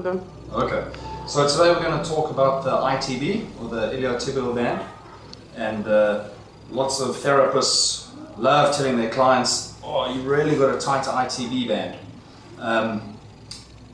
Okay. Okay. So today we're going to talk about the ITB, or the iliotibial band. And lots of therapists love telling their clients, oh, you really got a tight ITB band.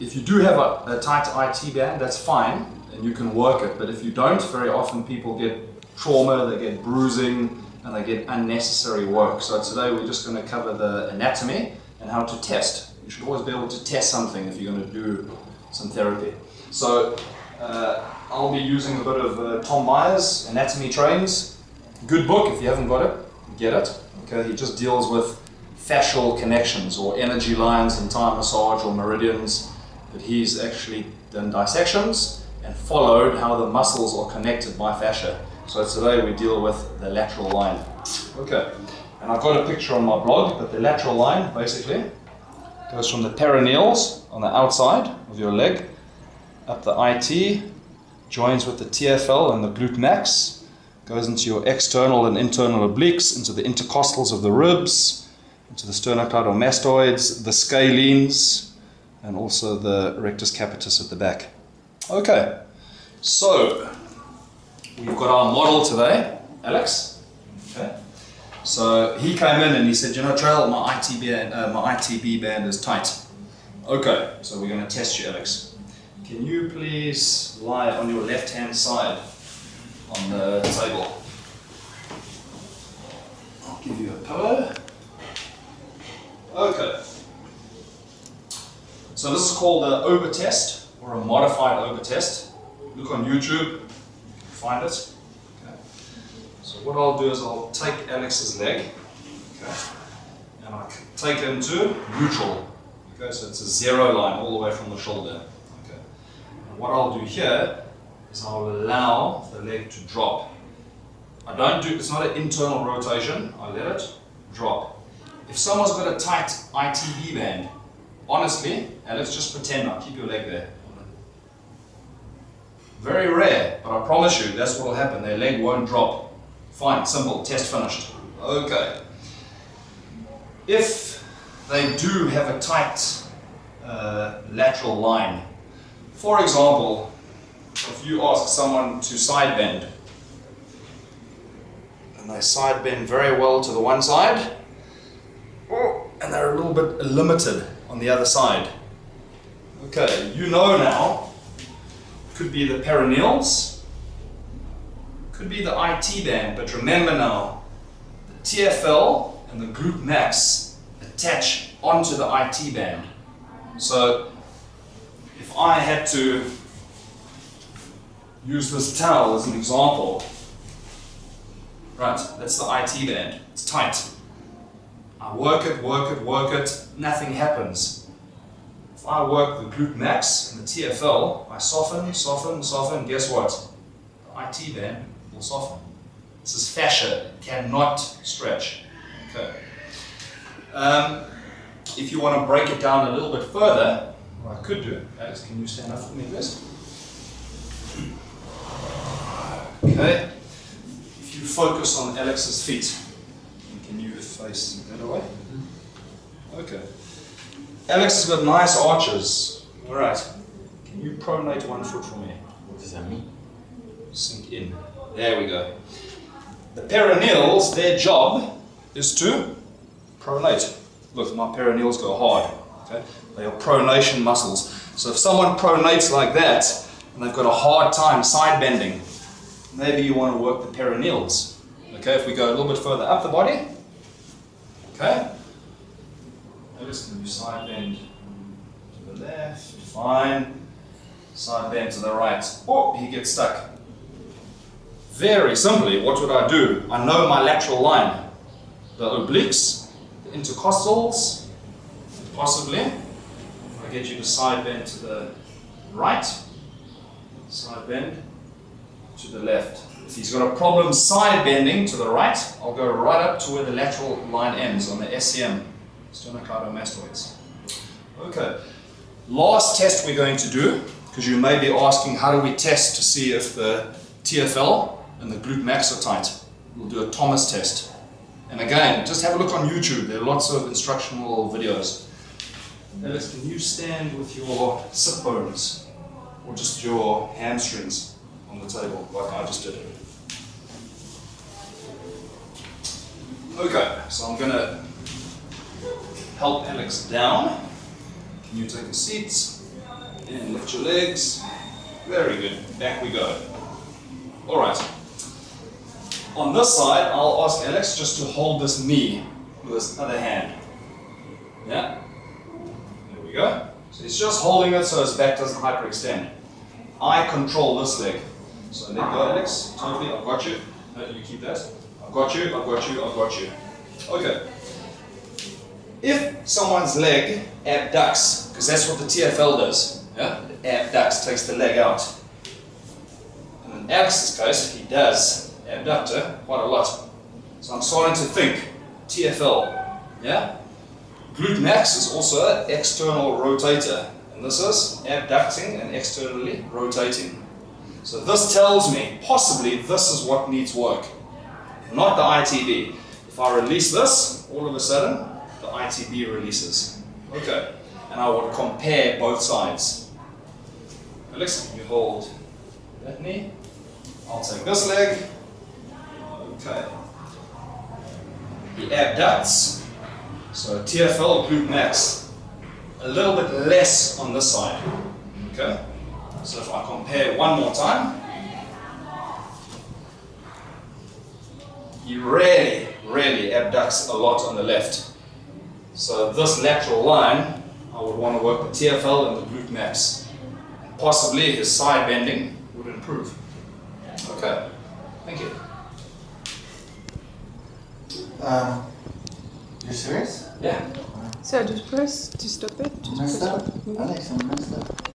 If you do have a tight IT band, that's fine, and you can work it. But if you don't, very often people get trauma, they get bruising, and they get unnecessary work. So today we're just going to cover the anatomy and how to test. You should always be able to test something if you're going to do some therapy. So I'll be using a bit of Tom Myers, Anatomy Trains. Good book. If you haven't got it, get it. Okay, he just deals with fascial connections or energy lines in Thai massage or meridians. But he's actually done dissections and followed how the muscles are connected by fascia. So today we deal with the lateral line. Okay, and I've got a picture on my blog, but the lateral line basically goes from the perineals on the outside of your leg up the IT, joins with the TFL and the glute max, goes into your external and internal obliques, into the intercostals of the ribs, into the sternocleidomastoids, the scalenes, and also the rectus capitis at the back. Okay, so we've got our model today, Alex. Okay, so he came in and he said, you know, Trail, my ITB band is tight. Okay, so we're going to test you, Alex. Can you please lie on your left-hand side on the table? I'll give you a pillow. Okay. So this is called an Ober test, or a modified Ober test. Look on YouTube, find it. Okay. So what I'll do is I'll take Alex's leg, okay, and I take him to neutral. Okay, so it's a zero line all the way from the shoulder. Okay. And what I'll do here is I'll allow the leg to drop. I don't do, it's not an internal rotation, I let it drop. If someone's got a tight ITB band, honestly, Alex, just pretend now, keep your leg there. Very rare, but I promise you, that's what will happen. Their leg won't drop. Fine, simple, test finished. Okay. If they do have a tight lateral line, for example, if you ask someone to side bend, and they side bend very well to the one side, and they're a little bit limited on the other side. Okay, you know now, could be the perineals, could be the IT band, but remember now, the TFL and the glute max attach onto the IT band. So if I had to use this towel as an example, right, that's the IT band, it's tight. I work it, nothing happens. If I work the glute max and the TFL, I soften, guess what? The IT band will soften. This is fascia, it cannot stretch. Okay. If you want to break it down a little bit further, what I could do, Alex, can you stand up for me, please? Okay. If you focus on Alex's feet, can you face that away? Okay. Alex has got nice arches. Alright. Can you pronate one foot for me? What does that mean? Sink in. There we go. The perineals, their job is to pronate. Look, my perineals go hard. Okay? They are pronation muscles. So if someone pronates like that, and they've got a hard time side bending, maybe you want to work the perineals. Okay, if we go a little bit further up the body, okay? Notice, can you side bend to the left? Fine. Side bend to the right. Oh, he gets stuck. Very simply, what would I do? I know my lateral line. The obliques, the intercostals, possibly. If I get you to side bend to the right, side bend to the left. If he's got a problem side bending to the right, I'll go right up to where the lateral line ends on the SCM, sternocleidomastoids. Okay, last test we're going to do, because you may be asking how do we test to see if the TFL and the glute max are tight. We'll do a Thomas test. And again, just have a look on YouTube, there are lots of instructional videos. Alex, can you stand with your sit bones or just your hamstrings on the table, like I just did. Okay, so I'm going to help Alex down. Can you take a seat and lift your legs? Very good. Back we go. All right. On this side, I'll ask Alex just to hold this knee with his other hand. Yeah? There we go. So he's just holding it so his back doesn't hyperextend. I control this leg. So let go, Alex. Totally, I've got you. No, you keep that. I've got you, I've got you, I've got you. Okay. If someone's leg abducts, because that's what the TFL does, yeah? It abducts, takes the leg out. And in Alex's case, he does abductor quite a lot. So I'm starting to think TFL, yeah? Glute max is also an external rotator, and this is abducting and externally rotating. So this tells me possibly this is what needs work, not the ITB. If I release this, all of a sudden the ITB releases. Okay, and I would compare both sides. Alex, you hold that knee. I'll take this leg. Okay. He abducts. So TFL, glute max, a little bit less on this side. Okay. So if I compare one more time, he really abducts a lot on the left. So this lateral line, I would want to work the TFL and the glute max. And possibly his side bending would improve. Okay, thank you. You're serious? Yeah. So just press to stop it. Just Messed press up? stop. Alex, I'm messed up.